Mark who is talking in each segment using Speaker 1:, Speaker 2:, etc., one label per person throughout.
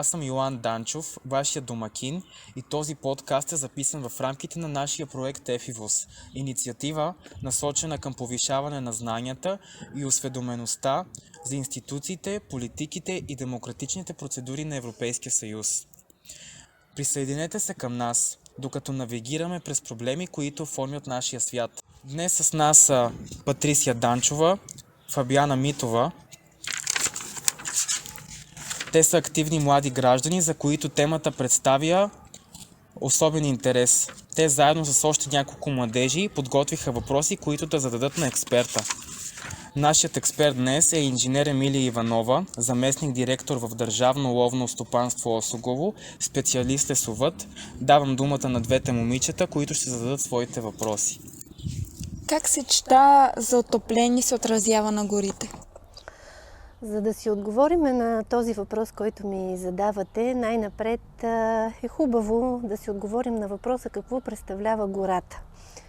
Speaker 1: Аз съм Йоан Данчов, вашия домакин, и този подкаст е записан в рамките на нашия проект ЕФИВОС, инициатива насочена към повишаване на знанията и осведомеността за институциите, политиките и демократичните процедури на Европейския съюз. Присъединете се към нас, докато навигираме през проблеми, които формят нашия свят. Днес с нас са Патрисия Данчова, Фабиана Митова. Те са активни млади граждани, за които темата представя особен интерес. Те заедно с още няколко младежи подготвиха въпроси, които да зададат на експерта. Нашият експерт днес е инженер Емилия Иванова, заместник директор в Държавно ловно стопанство Осогово, специалист лесовъд. Давам думата на двете момичета, които ще зададат своите въпроси.
Speaker 2: Как сечта за отопление се отразява на горите?
Speaker 3: За да си отговорим на този въпрос, който ми задавате, най-напред е хубаво да си отговорим на въпроса какво представлява гората.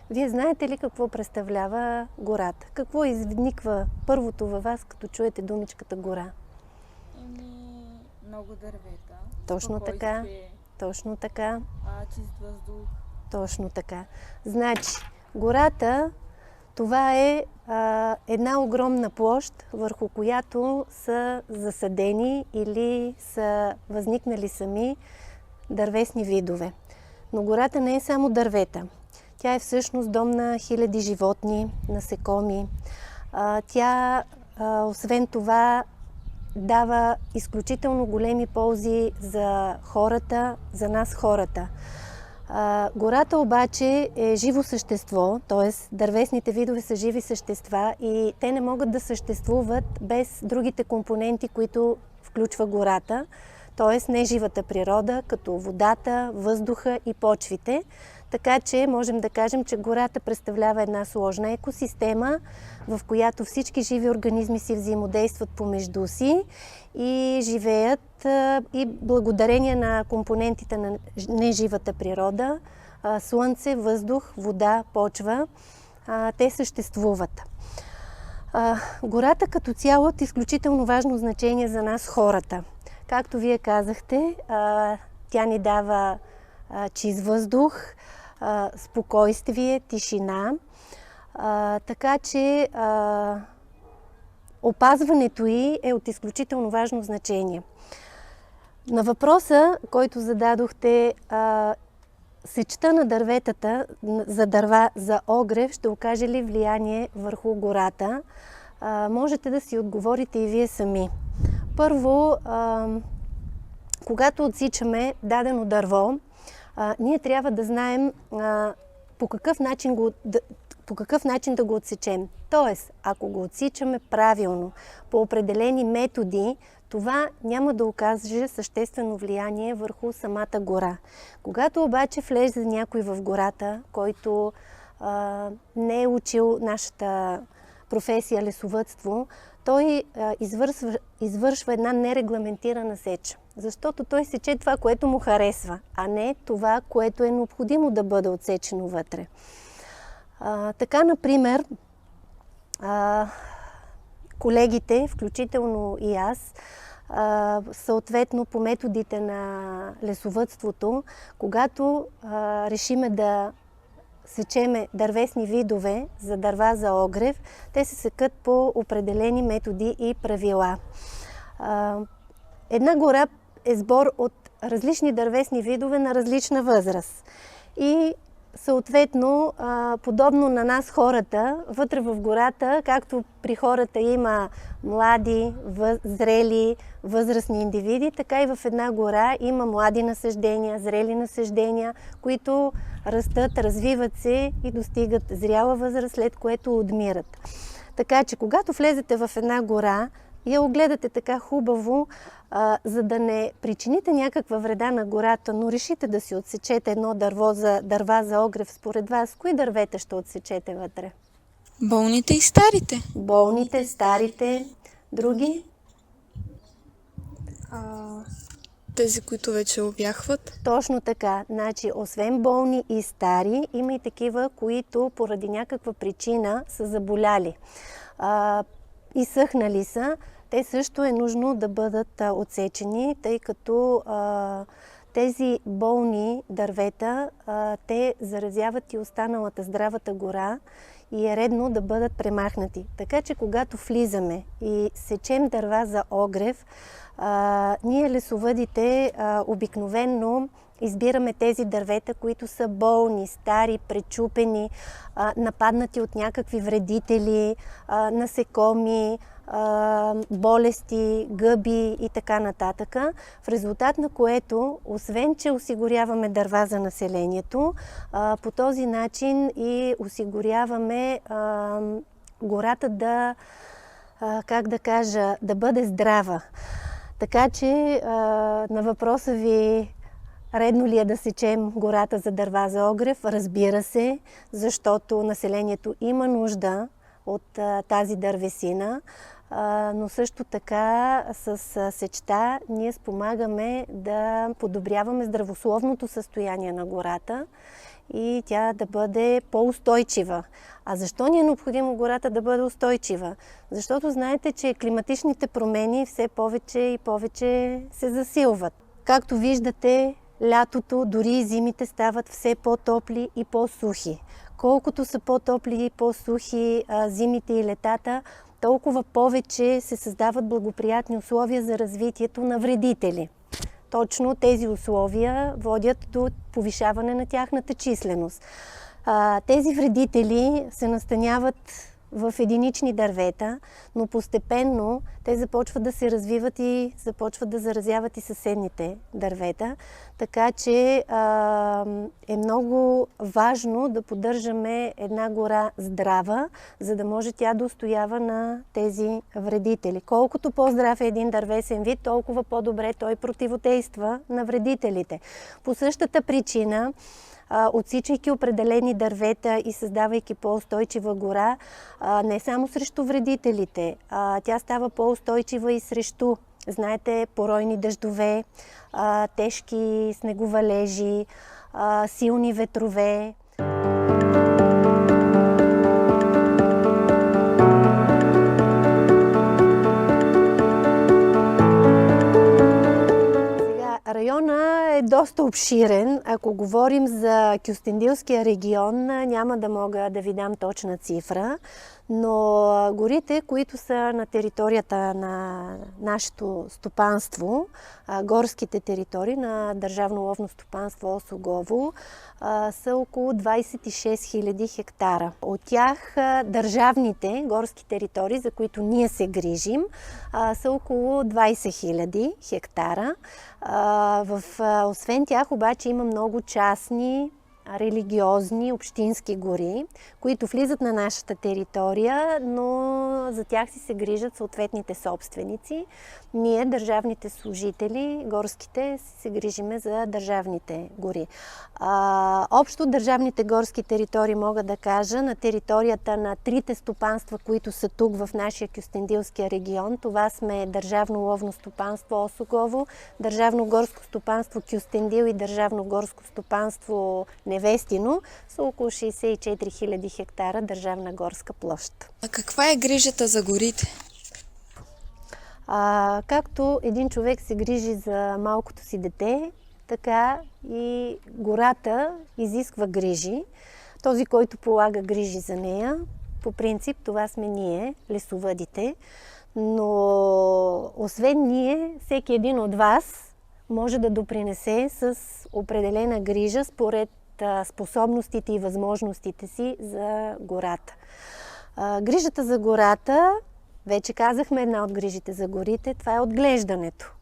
Speaker 3: Вие знаете ли какво представлява гората? Какво изниква първото във вас, като чуете думичката гора?
Speaker 2: Много дървета.
Speaker 3: Точно така. Точно така.
Speaker 2: Чист въздух.
Speaker 3: Точно така. Значи, гората, това е една огромна площ, върху която са засадени или са възникнали сами дървесни видове. Но гората не е само дървета. Тя е всъщност дом на хиляди животни, насекоми. Тя, освен това, дава изключително големи ползи за хората, за нас хората. Гората обаче е живо същество, т.е. дървесните видове са живи същества и те не могат да съществуват без другите компоненти, които включва гората, т.е. неживата природа, като водата, въздуха и почвите. Така че можем да кажем, че гората представлява една сложна екосистема, в която всички живи организми си взаимодействат помежду си и живеят и благодарение на компонентите на неживата природа, слънце, въздух, вода, почва, те съществуват. Гората като цяло е изключително важно значение за нас хората. Както вие казахте, тя ни дава чист въздух, спокойствие, тишина, така че опазването й е от изключително важно значение. На въпроса, който зададохте, сечта на дърветата за дърва за огрев ще окаже ли влияние върху гората? Можете да си отговорите и вие сами. Първо, когато отсичаме дадено дърво, ние трябва да знаем по какъв начин да го отсечем. Тоест, ако го отсичаме правилно, по определени методи, това няма да окаже съществено влияние върху самата гора. Когато обаче влезе някой в гората, който не е учил нашата професия лесовъдство, той извършва една нерегламентирана сеч. Защото той сече това, което му харесва, а не това, което е необходимо да бъде отсечено вътре. Така, например, колегите, включително и аз, съответно по методите на лесовъдството, когато решиме да сечеме дървесни видове за дърва за огрев, те се секат по определени методи и правила. Една гора е сбор от различни дървесни видове на различна възраст. И съответно, подобно на нас хората, вътре в гората, както при хората има млади, зрели, възрастни индивиди, така и в една гора има млади насаждения, зрели насаждения, които растат, развиват се и достигат зряла възраст, след което отмират. Така че, когато влезете в една гора, я огледате така хубаво, за да не причините някаква вреда на гората, но решите да си отсечете едно дърва за огрев, според вас, кои дървета ще отсечете вътре?
Speaker 2: Болните и старите.
Speaker 3: Болните, старите, други?
Speaker 2: Тези, които вече обяхват.
Speaker 3: Точно така. Значи, освен болни и стари, има и такива, които поради някаква причина са заболяли. Изсъхнали са. те също е нужно да бъдат отсечени, тъй като тези болни дървета, те заразяват и останалата здравата гора и е редно да бъдат премахнати. Така че когато влизаме и сечем дърва за огрев, ние лесовъдите обикновенно избираме тези дървета, които са болни, стари, пречупени, нападнати от някакви вредители, насекоми, болести, гъби и така нататък, в резултат на което, освен че осигуряваме дърва за населението, по този начин и осигуряваме гората да бъде здрава. Така че на въпроса ви, редно ли е да сечем гората за дърва за огрев? Разбира се, защото населението има нужда от тази дървесина, но също така с сечта ние спомагаме да подобряваме здравословното състояние на гората и тя да бъде по-устойчива. А защо ни е необходимо гората да бъде устойчива? Защото знаете, че климатичните промени все повече и повече се засилват. Както виждате, лятото, дори и зимите стават все по-топли и по-сухи. Колкото са по-топли и по-сухи зимите и летата, толкова повече се създават благоприятни условия за развитието на вредители. Точно тези условия водят до повишаване на тяхната численост. Тези вредители се настаняват в единични дървета, но постепенно те започват да се развиват и започват да заразяват и съседните дървета. Така че е много важно да поддържаме една гора здрава, за да може тя да устоява на тези вредители. Колкото по-здрав е един дървесен вид, толкова по-добре той противодейства на вредителите. По същата причина, отсичайки определени дървета и създавайки по-устойчива гора, не само срещу вредителите, тя става по-устойчива и срещу, знаете, поройни дъждове, тежки снеговалежи, силни ветрове. Района е доста обширен. Ако говорим за Кюстендилския регион, няма да мога да ви дам точна цифра, но горите, които са на територията на нашето стопанство, горските територии на Държавно ловно стопанство Осогово, са около 26 000 хектара. От тях държавните горски територии, за които ние се грижим, са около 20 000 хектара. Освен тях обаче има много частни, религиозни, общински гори, които влизат на нашата територия, но за тях си се грижат съответните собственици. Ние, държавните служители, горските, се грижиме за държавните гори. Общо държавните горски територии, мога да кажа, на територията на трите стопанства, които са тук в нашия Кюстендилския регион, това сме Държавно ловно стопанство Осогово, Държавно горско стопанство Кюстендил и Държавно горско стопанство Невестино, са около 64 000 хектара държавна горска площ.
Speaker 2: А каква е грижата за горите?
Speaker 3: Както един човек се грижи за малкото си дете, така и гората изисква грижи. Този, който полага грижи за нея, по принцип това сме ние, лесовъдите, но освен ние, всеки един от вас може да допринесе с определена грижа според способностите и възможностите си за гората. Грижата за гората, вече казахме, една от грижите за горите, това е отглеждането.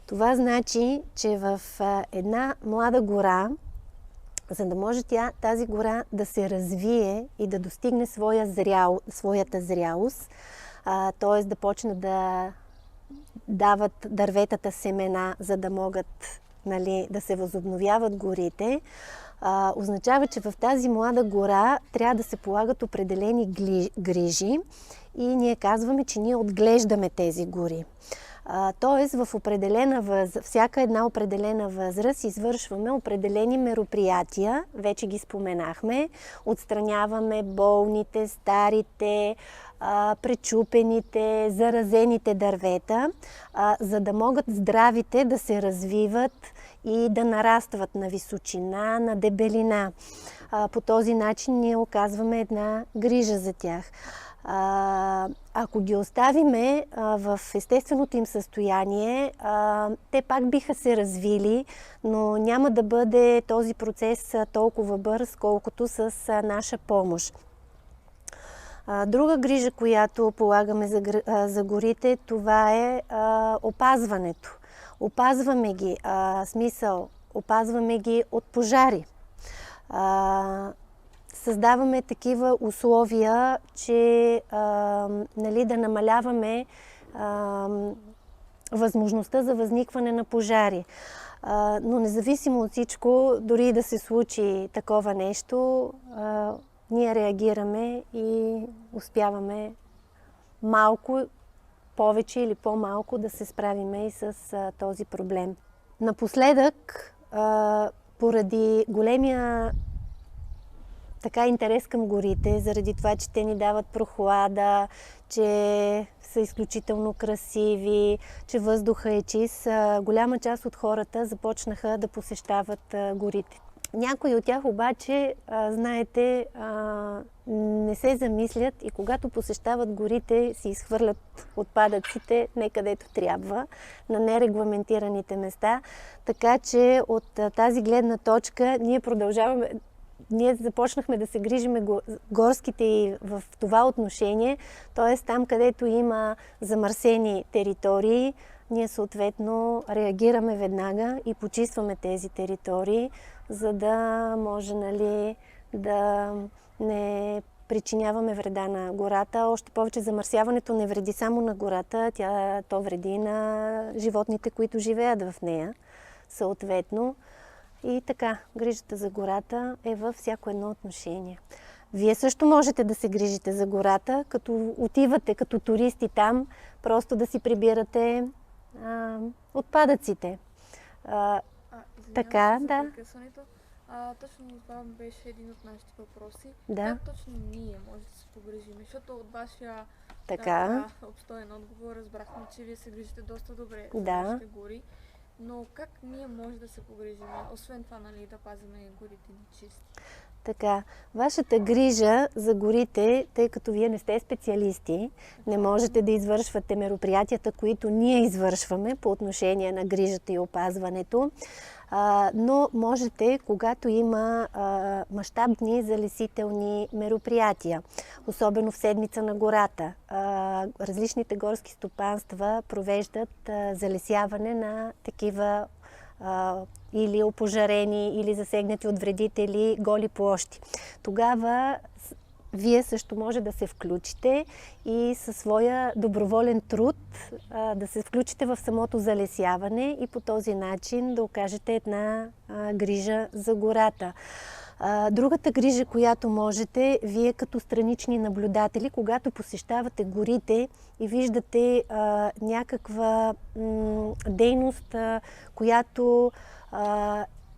Speaker 3: Това значи, че в една млада гора, за да може тази гора да се развие и да достигне своята зрялост, т.е. да почне да дават дърветата семена, за да могат, да се възобновяват горите, означава, че в тази млада гора трябва да се полагат определени грижи и ние казваме, че ние отглеждаме тези гори. Тоест, всяка една определена възраст извършваме определени мероприятия, вече ги споменахме, отстраняваме болните, старите, пречупените, заразените дървета, за да могат здравите да се развиват и да нарастват на височина, на дебелина. По този начин ние оказваме една грижа за тях. Ако ги оставиме в естественото им състояние, те пак биха се развили, но няма да бъде този процес толкова бърз, колкото с наша помощ. Друга грижа, която полагаме за горите, това е опазването. Опазваме ги, опазваме ги от пожари. Създаваме такива условия, че да намаляваме възможността за възникване на пожари. Но независимо от всичко, дори и да се случи такова нещо, ние реагираме и успяваме малко повече или по-малко да се справиме и с този проблем. Напоследък, поради големия интерес към горите, заради това, че те ни дават прохлада, че са изключително красиви, че въздуха е чист, голяма част от хората започнаха да посещават горите. Някои от тях обаче, знаете, не се замислят и когато посещават горите, си изхвърлят отпадъците не където трябва, на нерегламентираните места. Така че от тази гледна точка ние започнахме да се грижиме горските и в това отношение, т.е. там, където има замърсени територии, ние съответно реагираме веднага и почистваме тези територии, за да може да не причиняваме вреда на гората. Още повече замърсяването не вреди само на гората, то вреди на животните, които живеят в нея съответно. И така, грижата за гората е във всяко едно отношение. Вие също можете да се грижите за гората, като отивате като туристи там, просто да си прибирате отпадъците.
Speaker 4: Така, да. Точно това беше един от нашите въпроси.
Speaker 3: Да.
Speaker 4: Как точно ние може да се погрижим? Защото от вашия обстоен отговор разбрахме, че вие се грижите доста добре за нашите гори. Но как ние може да се погрижим? Освен това, да пазим горите ни чисти?
Speaker 3: Така, вашата грижа за горите, тъй като вие не сте специалисти, не можете да извършвате мероприятията, които ние извършваме по отношение на грижата и опазването, но можете, когато има мащабни залесителни мероприятия, особено в седмица на гората. Различните горски стопанства провеждат залесяване на такива или опожарени, или засегнати от вредители голи площи. Тогава вие също може да се включите и със своя доброволен труд да се включите в самото залесяване и по този начин да окажете една грижа за гората. Другата грижа, която можете, вие като странични наблюдатели, когато посещавате горите и виждате някаква дейност, която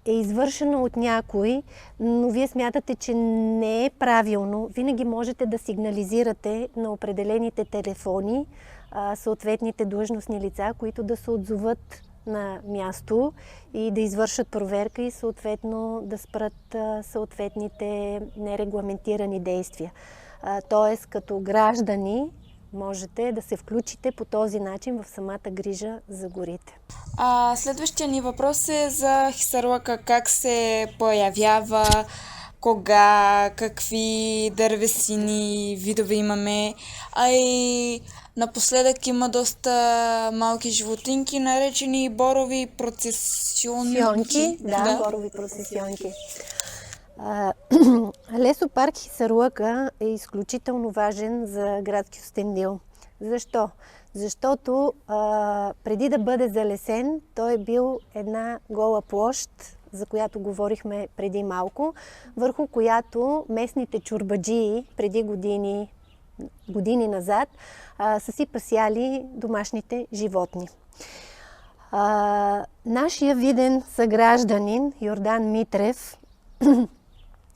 Speaker 3: е извършена от някой, но вие смятате, че не е правилно, винаги можете да сигнализирате на определените телефони съответните длъжностни лица, които да се отзоват на място и да извършат проверка и съответно да спрат съответните нерегламентирани действия. Тоест, като граждани можете да се включите по този начин в самата грижа за горите.
Speaker 2: Следващия ни въпрос е за хисарлъка. Как се появява, кога, какви дървесини, видове имаме, и напоследък има доста малки животинки, наречени борови процесионки.
Speaker 3: Борови процесионки. Лесопарк Хисарлъка е изключително важен за градски Кюстендил. Защо? Защото преди да бъде залесен, той е бил една гола площ, за която говорихме преди малко, върху която местните чорбаджии преди години назад са си пасяли домашните животни. Нашия виден съгражданин Йордан Митрев,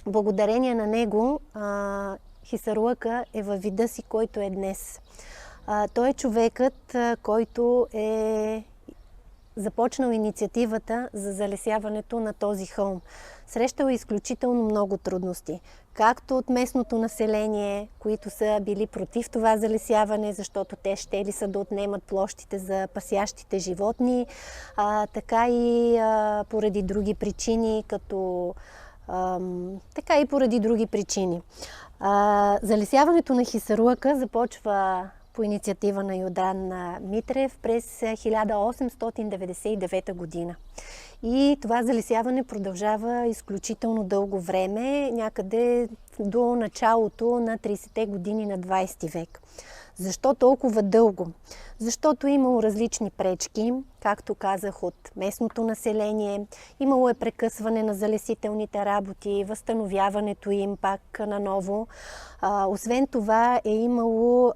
Speaker 3: благодарение на него, Хисарлъка е във вида си, който е днес. Той е човекът, който е започнал инициативата за залесяването на този хълм. Срещал е изключително много трудности. Както от местното население, които са били против това залесяване, защото те щели са да отнемат площите за пасящите животни, така и поради други причини, така и поради други причини. Залесяването на Хисарлъка започва по инициатива на Йордан Митрев през 1899 година. И това залесяване продължава изключително дълго време, някъде до началото на 30-те години на 20 век. Защо толкова дълго? Защото имало различни пречки, както казах, от местното население. Имало е прекъсване на залесителните работи, възстановяването им пак наново. Освен това е имало,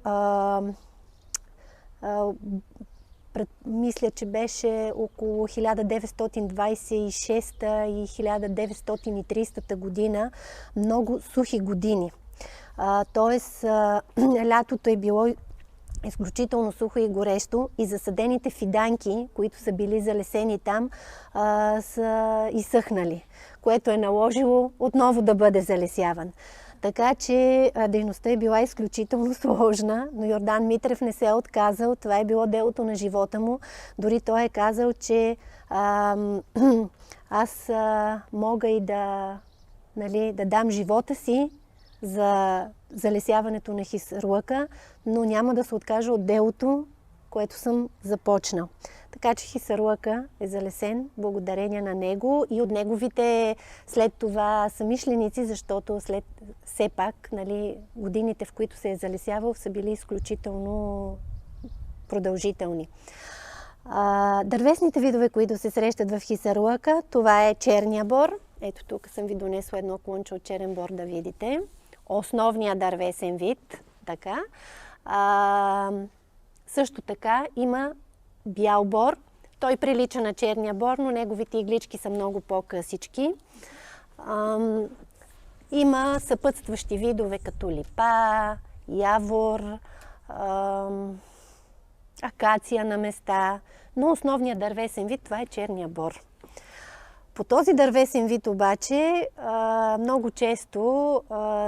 Speaker 3: мисля, че беше около 1926 и 1930 година, много сухи години. Тоест, лятото е било изключително сухо и горещо и засадените фиданки, които са били залесени там, са изсъхнали, което е наложило отново да бъде залесяван. Така че дейността е била изключително сложна, но Йордан Митрев не се е отказал. Това е било делото на живота му. Дори той е казал, че аз мога и да дам живота си за залесяването на Хисарлъка, но няма да се откажа от делото, което съм започнал. Така че Хисарлъка е залесен благодарение на него и от неговите след това съмишленици, защото все пак годините, в които се е залесявал, са били изключително продължителни. Дървесните видове, които се срещат в Хисарлъка, това е черния бор. Ето тук съм ви донесла едно клонче от черен бор да видите. Основният дървесен вид. Така. Също така има бял бор. Той прилича на черния бор, но неговите иглички са много по-късички. Има съпътстващи видове като липа, явор, акация на места, но основният дървесен вид това е черния бор. По този дървесен вид обаче много често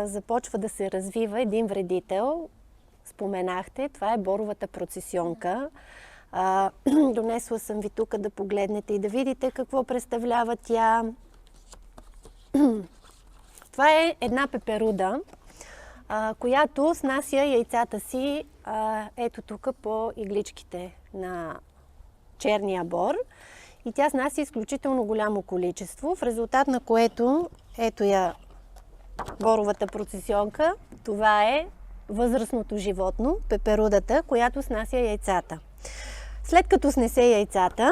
Speaker 3: започва да се развива един вредител. Споменахте, това е боровата процесионка. Донесла съм ви тук да погледнете и да видите какво представлява тя. Това е една пеперуда, която снася яйцата си ето тук по игличките на черния бор. И тя снася изключително голямо количество, в резултат на което, ето я боровата процесионка, това е възрастното животно, пеперудата, която снася яйцата. След като снесе яйцата,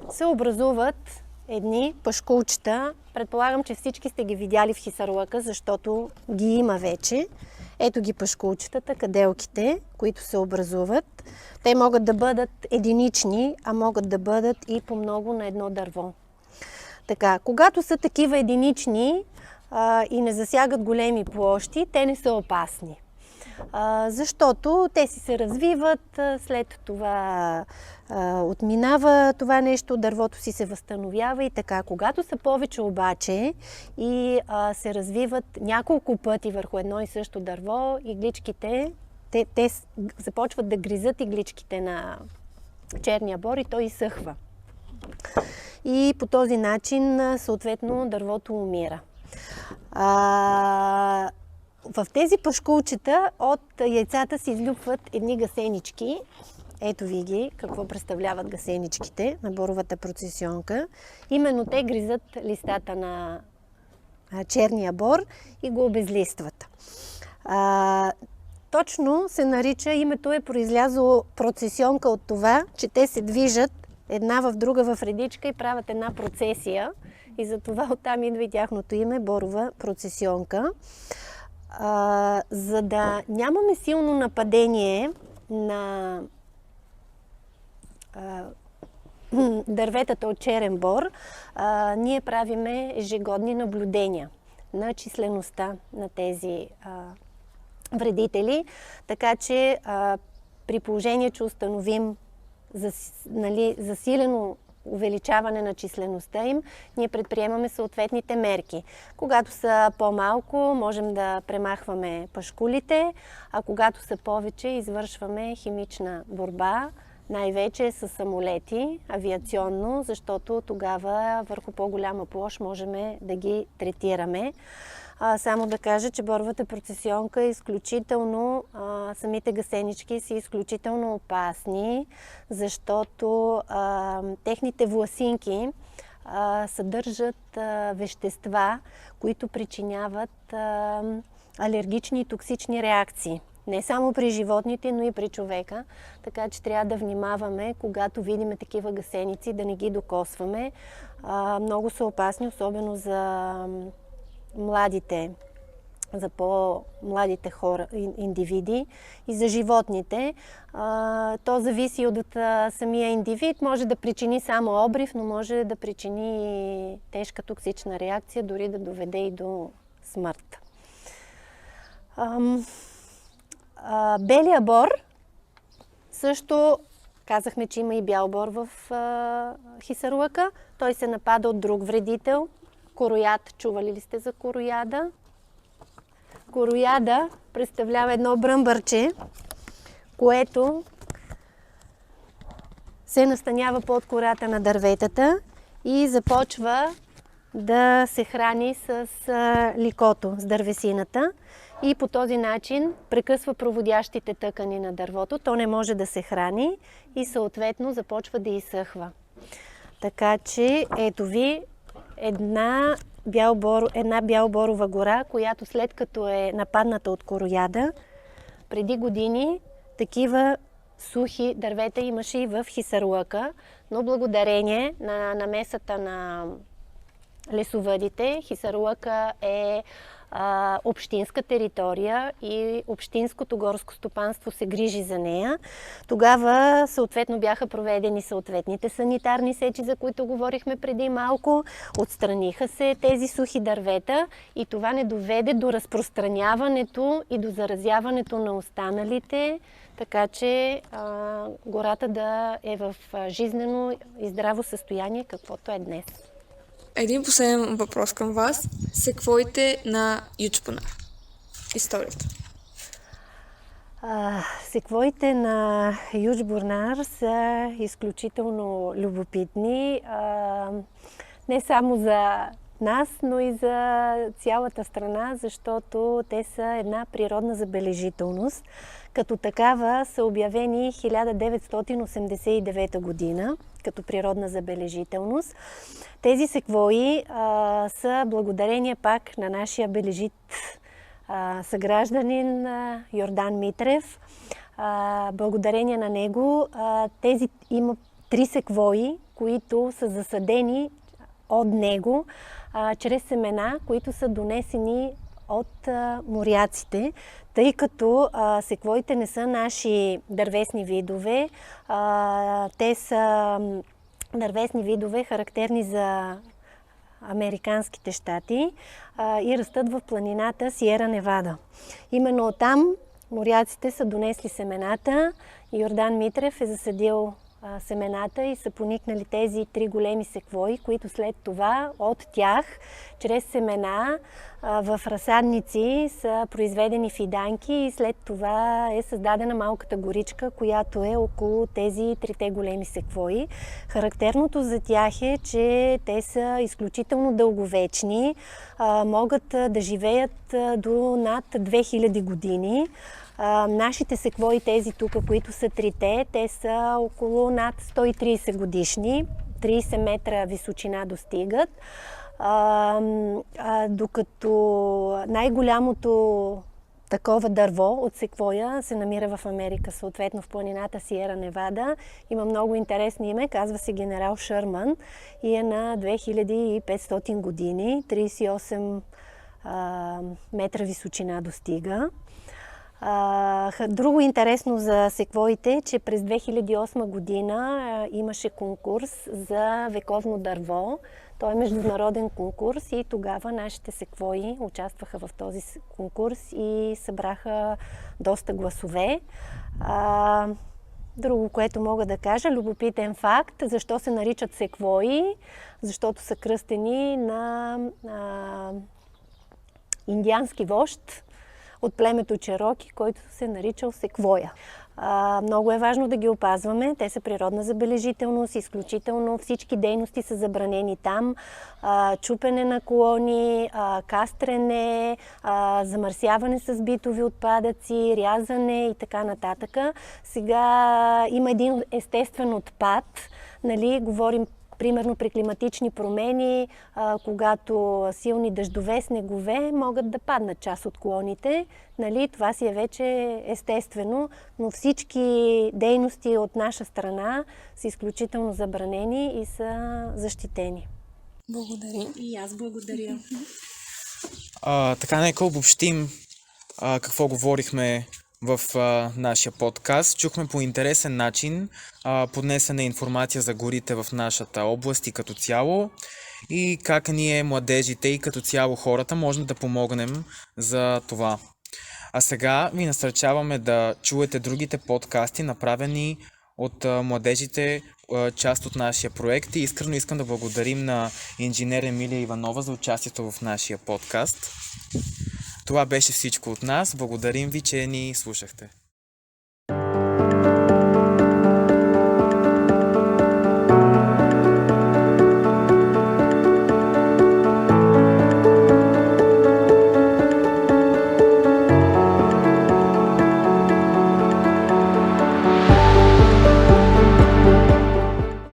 Speaker 3: се образуват едни пашкулчета. Предполагам, че всички сте ги видяли в Хисарлъка, защото ги има вече. Ето ги пашкулчетата, каделките, които се образуват. Те могат да бъдат единични, а могат да бъдат и по много на едно дърво. Така, когато са такива единични и не засягат големи площи, те не са опасни. Защото те си се развиват, след това отминава това нещо, дървото си се възстановява и така. Когато са повече обаче и се развиват няколко пъти върху едно и също дърво, игличките, те започват да гризат игличките на черния бор и той изсъхва. И по този начин, съответно, дървото умира. В тези пашкулчета от яйцата се излюпват едни гасенички. Ето ви ги, какво представляват гасеничките на боровата процесионка. Именно те гризат листата на черния бор и го обезлистват. Точно се нарича, името е произлязло процесионка от това, че те се движат една в друга в редичка и правят една процесия. И затова оттам идва и тяхното име борова процесионка. За да нямаме силно нападение на дърветата от черен бор, ние правиме ежегодни наблюдения на числеността на тези вредители. Така че при положение, че установим засилено увеличаване на числеността им, ние предприемаме съответните мерки. Когато са по-малко, можем да премахваме пашкулите, а когато са повече, извършваме химична борба, най-вече с самолети, авиационно, защото тогава върху по-голяма площ можем да ги третираме. Само да кажа, че боровата процесионка е изключително, самите гасенички са изключително опасни, защото техните власинки съдържат вещества, които причиняват алергични и токсични реакции. Не само при животните, но и при човека. Така че трябва да внимаваме, когато видим такива гасеници, да не ги докосваме. Много са опасни, особено за младите, за по-младите хора, индивиди и за животните. То зависи от самия индивид. Може да причини само обрив, но може да причини тежка токсична реакция, дори да доведе и до смърт. Белия бор също казахме, че има и бял бор в Хисарлъка. Той се напада от друг вредител. Корояд. Чували ли сте за корояда? Корояда представлява едно бръмбърче, което се настанява под кората на дърветата и започва да се храни с ликото, с дървесината. И по този начин прекъсва проводящите тъкани на дървото. То не може да се храни и съответно започва да изсъхва. Така че ето ви една бялборова гора, която след като е нападната от корояда, преди години такива сухи дървета имаше и в Хисарлъка, но благодарение на намесата на лесовъдите, Хисарлъка е общинска територия и общинското горско стопанство се грижи за нея. Тогава съответно бяха проведени съответните санитарни сечи, за които говорихме преди малко. Отстраниха се тези сухи дървета и това не доведе до разпространяването и до заразяването на останалите, така че гората да е в жизнено и здраво състояние, каквото е днес.
Speaker 2: Един последен въпрос към вас. Секвоите на Ючбунар. Историята.
Speaker 3: Секвоите на Ючбунар са изключително любопитни. Не само за нас, но и за цялата страна, защото те са една природна забележителност. Като такава са обявени 1989 година като природна забележителност. Тези секвои са благодарение пак на нашия бележит съгражданин Йордан Митрев. Благодарение на него има 3 секвои, които са засадени от него чрез семена, които са донесени от моряците, тъй като секвоите не са наши дървесни видове. Те са дървесни видове, характерни за американските щати и растат в планината Сиера Невада. Именно оттам моряците са донесли семената. Йордан Митрев е засадил семената и са поникнали тези 3 големи секвои, които след това от тях, чрез семена в разсадници са произведени фиданки и след това е създадена малката горичка, която е около тези 3 големи секвои. Характерното за тях е, че те са изключително дълговечни, могат да живеят до над 2000 години. Нашите секвои, тези тук, които са 3-те, те са около над 130 годишни, 30 метра височина достигат, докато най-голямото такова дърво от секвоя се намира в Америка, съответно в планината Сиера Невада. Има много интересно име, казва се генерал Шърман и е на 2500 години, 38 метра височина достига. Друго интересно за секвоите е, че през 2008 година имаше конкурс за вековно дърво. Той е международен конкурс и тогава нашите секвои участваха в този конкурс и събраха доста гласове. Друго, което мога да кажа, любопитен факт, защо се наричат секвои, защото са кръстени на индиански вожд от племето Чероки, който се наричал секвоя. Много е важно да ги опазваме. Те са природна забележителност, изключително всички дейности са забранени там. Чупене на клони, кастрене, замърсяване с битови отпадъци, рязане и така нататък. Сега има един естествен отпад. Говорим примерно при климатични промени, когато силни дъждове, снегове, могат да паднат част от клоните. Това си е вече естествено, но всички дейности от наша страна са изключително забранени и са защитени.
Speaker 2: Благодаря.
Speaker 5: И аз благодаря.
Speaker 1: Така, нека обобщим какво говорихме в нашия подкаст. Чухме по интересен начин поднесена информация за горите в нашата област и като цяло и как ние, младежите и като цяло хората, можем да помогнем за това. А сега ви насърчаваме да чуете другите подкасти, направени от младежите, част от нашия проект, и искрено искам да благодарим на инженер Емилия Иванова за участието в нашия подкаст. Това беше всичко от нас. Благодарим ви, че ни слушахте.